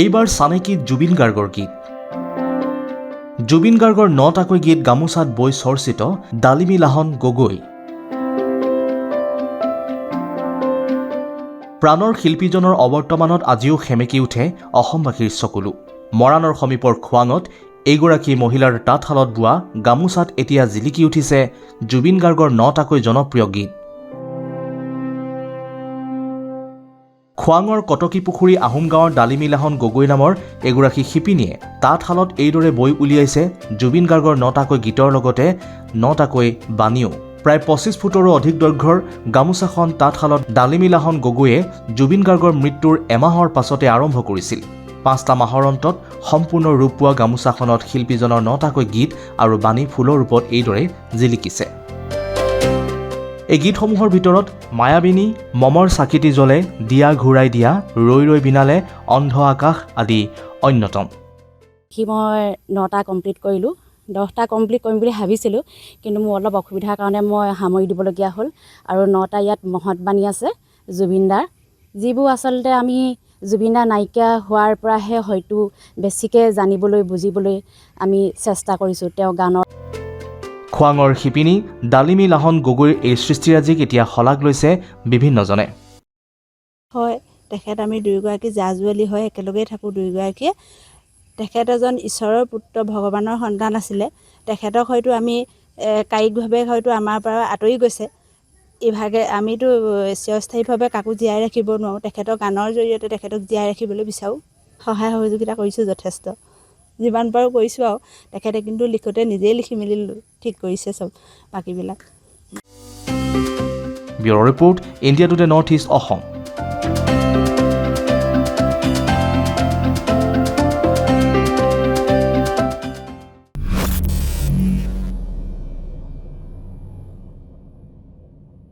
এইবাৰ চানেকিত জুবিন গাৰ্গৰ গীত। জুবিন গাৰ্গৰ ৯টাকৈ গীত গামোচাত বৈ চৰ্চিত ডালিমী লাহন গগৈ। প্ৰাণৰ শিল্পীজনৰ অৱৰ্তমানত আজিও সেমেকি উঠে অসমবাসীৰ চকুলো। মৰাণৰ সমীপৰ খোৱাঙত এইগৰাকী মহিলাৰ তাঁতশালত বোৱা গামোচাত এতিয়া জিলিকি উঠিছে জুবিন গাৰ্গৰ ৯টাকৈ জনপ্ৰিয় গীত। খোৱাঙৰ কটকীপুখুৰী আহোম গাঁৱৰ ডালিমী লাহন গগৈ নামৰ এগৰাকী শিপিনীয়ে তাঁতশালত এইদৰে বৈ উলিয়াইছে জুবিন গাৰ্গৰ ৯টাকৈ গীতৰ লগতে ৯টাকৈ বাণীও। প্ৰায় ২৫ ফুটৰো অধিক দৈৰ্ঘ্যৰ গামোচাখন তাঁতশালত ডালিমী লাহন গগৈয়ে জুবিন গাৰ্গৰ মৃত্যুৰ এমাহৰ পাছতে আৰম্ভ কৰিছিল। ৫টা মাহৰ অন্তত সম্পূৰ্ণ ৰূপ পোৱা গামোচাখনত শিল্পীজনৰ ৯টাকৈ গীত আৰু বাণী ফুলৰ ৰূপত এইদৰে জিলিকিছে। এই গীতসমূহৰ ভিতৰত মায়াবিনী, মমৰ চাকিটি জ্বলে, দিয়া ঘূৰাই দিয়া, ৰৈ ৰৈ বিনালে, অন্ধ আকাশ আদি অন্যতম। মই ৯টা কমপ্লিট কৰিলোঁ। 10টা কমপ্লিট কৰিম বুলি ভাবিছিলোঁ, কিন্তু মোৰ অলপ অসুবিধাৰ কাৰণে মই সামৰি দিবলগীয়া হ'ল। আৰু 9টা ইয়াত মহৎ বাণী আছে জুবিনদাৰ, যিবোৰ আচলতে আমি জুবিনদাৰ নাইকিয়া হোৱাৰ পৰাহে হয়তো বেছিকৈ জানিবলৈ বুজিবলৈ আমি চেষ্টা কৰিছোঁ তেওঁ গানৰ। খোৱাঙৰ শিপিনী ডালিমী লাহন গগৈৰ এই সৃষ্টিৰাজিক এতিয়া শলাগ লৈছে বিভিন্নজনে। হয়, তেখেত আমি দুয়োগৰাকী জা-জুৱলী হয়, একেলগেই থাকোঁ দুয়োগৰাকীয়ে। তেখেত এজন ঈশ্বৰৰ পুত্ৰ, ভগৱানৰ সন্তান আছিলে। তেখেতক হয়তো আমি কায়িকভাৱে হয়তো আমাৰ পৰা আঁতৰি গৈছে। ইভাগে আমিতো চিৰস্থায়ীভাৱে কাকো জীয়াই ৰাখিব নোৱাৰোঁ। তেখেতৰ গানৰ জৰিয়তে তেখেতক জীয়াই ৰাখিবলৈ বিচাৰোঁ। সহায় সহযোগিতা কৰিছোঁ যথেষ্ট, যিমান পাৰোঁ কৰিছোঁ আৰু। তেখেতে কিন্তু লিখোঁতে নিজেই লিখি মেলি ঠিক কৰিছে চব বাকীবিলাক। Bureau' report, India today north east Assam.